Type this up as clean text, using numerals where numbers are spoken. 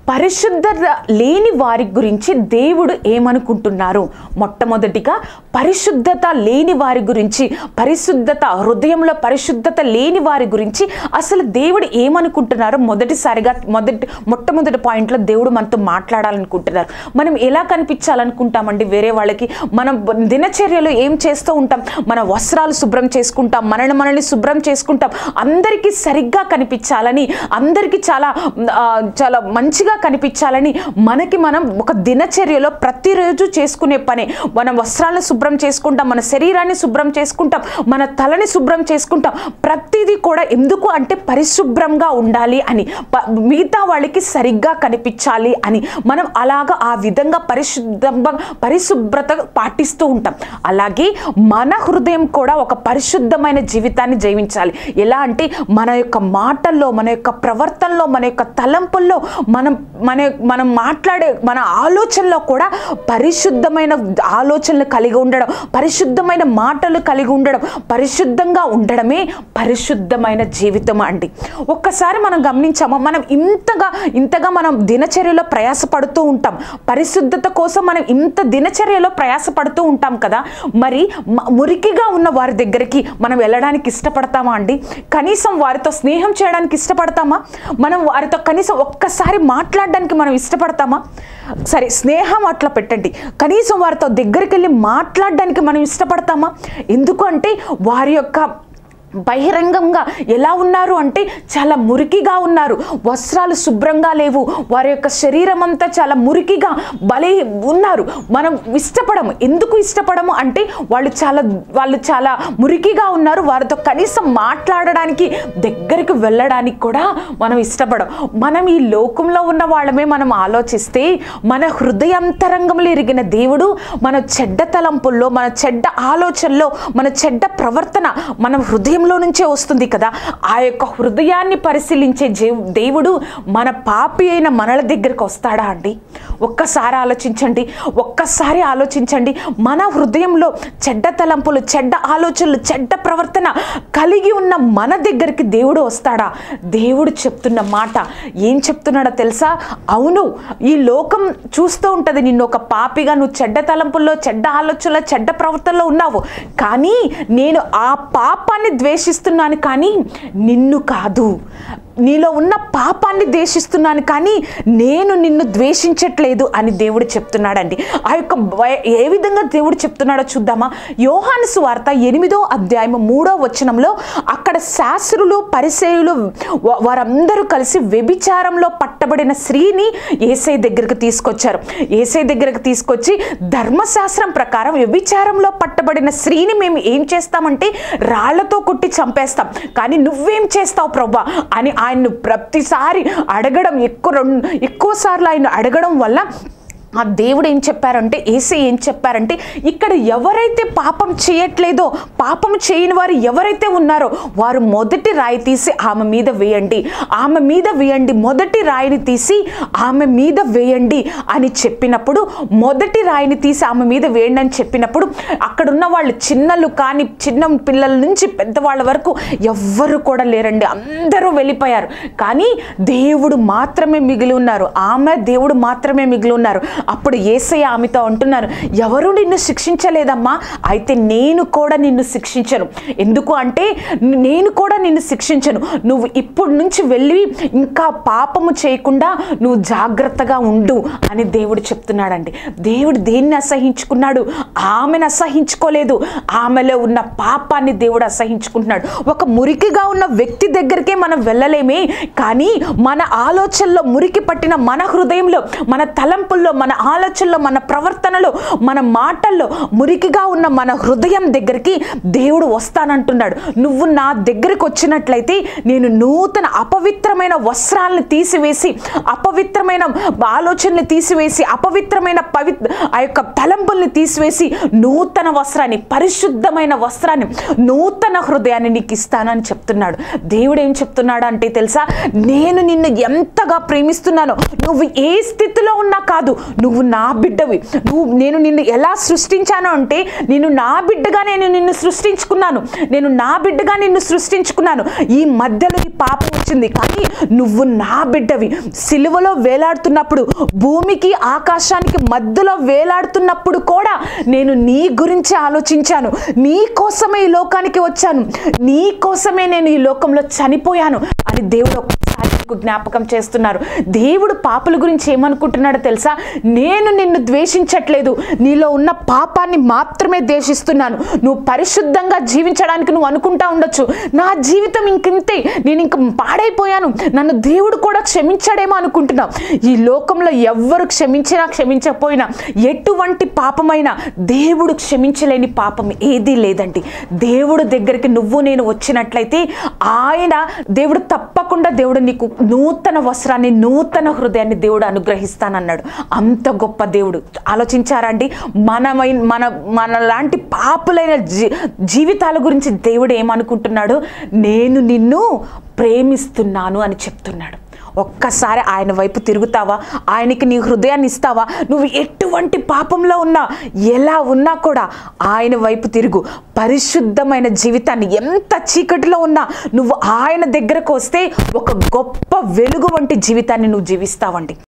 పరిశుద్ధత లేని వారి గురించి దేవుడు ఏమనుకుంటున్నారు? మొట్టమొదటిగా పరిశుద్ధత లేని వారి గురించి, పరిశుద్ధత హృదయంలో పరిశుద్ధత లేని వారి గురించి అసలు దేవుడు ఏమనుకుంటున్నారో మొట్టమొదటి పాయింట్లో దేవుడు మనతో మాట్లాడాలనుకుంటున్నారు. మనం ఎలా కనిపించాలనుకుంటామండి వేరే వాళ్ళకి? మనం దినచర్యలో ఏం చేస్తూ ఉంటాం? మన వస్త్రాలు శుభ్రం చేసుకుంటాం, మనల్ని శుభ్రం చేసుకుంటాం, అందరికీ సరిగ్గా కనిపించాలని, అందరికీ చాలా చాలా మంచిగా కనిపించాలని మనకి మనం ఒక దినచర్యలో ప్రతిరోజు చేసుకునే పనే. మనం వస్త్రాలను శుభ్రం చేసుకుంటాం, మన శరీరాన్ని శుభ్రం చేసుకుంటాం, మన తలని శుభ్రం చేసుకుంటాం. ప్రతిదీ కూడా ఎందుకు అంటే పరిశుభ్రంగా ఉండాలి అని, మిగతా వాళ్ళకి సరిగ్గా కనిపించాలి అని మనం అలాగా ఆ విధంగా పరిశుభ్రత పాటిస్తూ ఉంటాం. అలాగే మన హృదయం కూడా ఒక పరిశుద్ధమైన జీవితాన్ని జీవించాలి. ఎలా అంటే మన యొక్క మాటల్లో, మన యొక్క ప్రవర్తనలో, మన యొక్క తలంపుల్లో, మనం మాట్లాడే మన ఆలోచనలో కూడా పరిశుద్ధమైన ఆలోచనలు కలిగి ఉండడం, పరిశుద్ధమైన మాటలు కలిగి ఉండడం, పరిశుద్ధంగా ఉండడమే పరిశుద్ధమైన జీవితం అండి. ఒక్కసారి మనం గమనించామా? మనం ఇంతగా మనం దినచర్యలో ప్రయాసపడుతూ ఉంటాం, పరిశుద్ధత కోసం మనం ఇంత దినచర్యలో ప్రయాసపడుతూ ఉంటాం కదా. మరి మురికిగా ఉన్న వారి దగ్గరికి మనం వెళ్ళడానికి ఇష్టపడతామా అండి? కనీసం వారితో స్నేహం చేయడానికి ఇష్టపడతామా? మనం వారితో కనీసం ఒక్కసారి మాట్లాడడానికి మనం ఇష్టపడతామా? సరే, స్నేహం అట్లా పెట్టండి, కనీసం వారితో దగ్గరికి వెళ్ళి మాట్లాడడానికి మనం ఇష్టపడతామా? ఎందుకు అంటే వారి యొక్క బహిరంగంగా ఎలా ఉన్నారు అంటే చాలా మురికిగా ఉన్నారు, వస్త్రాలు శుభ్రంగా లేవు, వారి యొక్క శరీరం అంతా చాలా మురికిగా ఉన్నారు. మనం ఇష్టపడము. ఎందుకు ఇష్టపడము అంటే వాళ్ళు చాలా మురికిగా ఉన్నారు, వారితో కనీసం మాట్లాడడానికి, దగ్గరికి వెళ్ళడానికి కూడా మనం ఇష్టపడం. మనం ఈ లోకంలో ఉన్న వాళ్ళమే మనం ఆలోచిస్తే మన హృదయాంతరంగంలో ఎరిగిన దేవుడు మన చెడ్డ తలంపుల్లో, మన చెడ్డ ఆలోచనలో, మన చెడ్డ ప్రవర్తన మన హృదయం నుంచే వస్తుంది కదా. ఆ యొక్క హృదయాన్ని పరిశీలించే దేవుడు మన పాపి అయిన మనల దగ్గరికి వస్తాడా అండి? ఒక్కసారి ఆలోచించండి. మన హృదయంలో చెడ్డ తలంపులు, చెడ్డ ఆలోచనలు, చెడ్డ ప్రవర్తన కలిగి ఉన్న మన దగ్గరికి దేవుడు వస్తాడా? దేవుడు చెప్తున్న మాట ఏం చెప్తున్నాడో తెలుసా? అవును, ఈ లోకం చూస్తూ ఉంటుంది నిన్ను ఒక పాపిగా, నువ్వు చెడ్డ తలంపుల్లో, చెడ్డ ఆలోచనలో, చెడ్డ ప్రవర్తనలో ఉన్నావు, కానీ నేను ఆ పాపాన్ని ద్వేషిస్తున్నాను కానీ నిన్ను కాదు. నీలో ఉన్న పాపాన్ని ద్వేషిస్తున్నాను కానీ నేను నిన్ను ద్వేషించట్లేదు అని దేవుడు చెప్తున్నాడండి. ఆ యొక్క ఏ విధంగా దేవుడు చెప్తున్నాడో చూద్దామా? యోహాను సువార్త 8వ అధ్యాయం 3వ వచనంలో అక్కడ శాస్త్రులు, పరిసయ్యులు వారందరూ కలిసి వ్యభిచారంలో పట్టబడిన స్త్రీని యేసయ్య దగ్గరికి తీసుకొచ్చారు. యేసయ్య దగ్గరికి తీసుకొచ్చి ధర్మశాస్త్రం ప్రకారం వ్యభిచారంలో పట్టబడిన స్త్రీని మేము ఏం చేస్తామంటే రాళ్లతో కొట్టి చంపేస్తాం, కానీ నువ్వేం చేస్తావు ప్రభువా అని ఆయన్ను ప్రతిసారి అడగడం, ఎక్కువ సార్లు ఆయన అడగడం వల్ల ఆ దేవుడు ఏం చెప్పారంటే, యేసయ్య ఏం చెప్పారంటే, ఇక్కడ ఎవరైతే పాపం చేయట్లేదో, పాపం చేయని వారు ఎవరైతే ఉన్నారో వారు మొదటి రాయి తీసి ఆమె మీద వేయండి, మొదటి రాయిని తీసి ఆమె మీద వేయండి అని చెప్పినప్పుడు, మొదటి రాయిని తీసి ఆమె మీద వేయండి అని చెప్పినప్పుడు అక్కడున్న వాళ్ళు చిన్న పిల్లల నుంచి పెద్దవాళ్ళ వరకు ఎవ్వరు కూడా లేరండి, అందరూ వెళ్ళిపోయారు. కానీ దేవుడు మాత్రమే మిగిలి ఉన్నారు, దేవుడు మాత్రమే మిగిలి ఉన్నారు. అప్పుడు యేసయ్య ఆమెతో అంటున్నారు, ఎవరు నిన్ను శిక్షించలేదమ్మా, అయితే నేను కూడా నిన్ను శిక్షించను. ఎందుకు అంటే నేను కూడా నిన్ను శిక్షించను, నువ్వు ఇప్పుడు నుంచి వెళ్ళి ఇంకా పాపము చేయకుండా నువ్వు జాగ్రత్తగా ఉండు అని దేవుడు చెప్తున్నాడండి. దేవుడు దేన్ని అసహించుకున్నాడు? ఆమెను అసహించుకోలేదు, ఆమెలో ఉన్న పాపాన్ని దేవుడు అసహించుకుంటున్నాడు. ఒక మురికిగా ఉన్న వ్యక్తి దగ్గరికే మనం వెళ్ళలేమే, కానీ మన ఆలోచనలో మురికి పట్టిన మన హృదయంలో, మన తలంపుల్లో, మన ఆలోచనలో, మన ప్రవర్తనలో, మన మాటల్లో మురికిగా ఉన్న మన హృదయం దగ్గరికి దేవుడు వస్తానంటున్నాడు. నువ్వు నా దగ్గరికి వచ్చినట్లయితే నేను నూతన అపవిత్రమైన వస్త్రాలను తీసివేసి, అపవిత్రమైన ఆలోచనలు తీసివేసి, అపవిత్రమైన ఆ యొక్క తలంపుల్ని తీసివేసి నూతన వస్త్రాన్ని, పరిశుద్ధమైన వస్త్రాన్ని, నూతన హృదయాన్ని నీకు ఇస్తానని చెప్తున్నాడు. దేవుడు ఏం చెప్తున్నాడు అంటే తెలుసా? నేను నిన్ను ఎంతగా ప్రేమిస్తున్నానో, నువ్వు ఏ స్థితిలో ఉన్నా కాదు, నువ్వు నా బిడ్డవి, నేను నిన్ను ఎలా సృష్టించాను అంటే నేను నా బిడ్డగా నిన్ను సృష్టించుకున్నాను, నేను నా బిడ్డగా నిన్ను సృష్టించుకున్నాను. ఈ మధ్యలో ఈ పాపం వచ్చింది, కానీ నువ్వు నా బిడ్డవి. సిలువలో వేలాడుతున్నప్పుడు, భూమికి ఆకాశానికి మధ్యలో వేలాడుతున్నప్పుడు కూడా నేను నీ గురించి ఆలోచించాను. నీ కోసమే ఈ లోకానికి వచ్చాను, నీ కోసమే నేను ఈ లోకంలో చనిపోయాను అని దేవుడు ఒక్కసారి జ్ఞాపకం చేస్తున్నారు. దేవుడు పాపుల గురించి ఏమనుకుంటున్నాడో తెలుసా? నేను నిన్ను ద్వేషించట్లేదు, నీలో ఉన్న పాపాన్ని మాత్రమే ద్వేషిస్తున్నాను. నువ్వు పరిశుద్ధంగా జీవించడానికి నువ్వు అనుకుంటా ఉండొచ్చు, నా జీవితం ఇంకింతే, నేను ఇంక పాడైపోయాను, నన్ను దేవుడు కూడా క్షమించాడేమో అనుకుంటున్నావు. ఈ లోకంలో ఎవ్వరు క్షమించినా క్షమించకపోయినా, ఎటువంటి పాపమైనా దేవుడు క్షమించలేని పాపం ఏదీ లేదండి. దేవుడు దగ్గరికి నువ్వు నేను వచ్చినట్లయితే దేవుడు తప్పకుండా దేవుడు నీకు నూతన వస్త్రాన్ని, నూతన హృదయాన్ని దేవుడు అనుగ్రహిస్తానన్నాడు. అంత గొప్ప దేవుడు. ఆలోచించారా అండి? మన లాంటి పాపులైన జీవితాల గురించి దేవుడు ఏమనుకుంటున్నాడు? నేను నిన్ను ప్రేమిస్తున్నాను అని చెప్తున్నాడు. ఒక్కసారి ఆయన వైపు తిరుగుతావా? ఆయనకి నీ హృదయాన్ని ఇస్తావా? నువ్వు ఎటువంటి పాపంలో ఉన్నా, ఎలా ఉన్నా కూడా ఆయన వైపు తిరుగు. పరిశుద్ధమైన జీవితాన్ని, ఎంత చీకటిలో ఉన్నా నువ్వు ఆయన దగ్గరకు వస్తే ఒక గొప్ప వెలుగు వంటి జీవితాన్ని నువ్వు జీవిస్తావండి.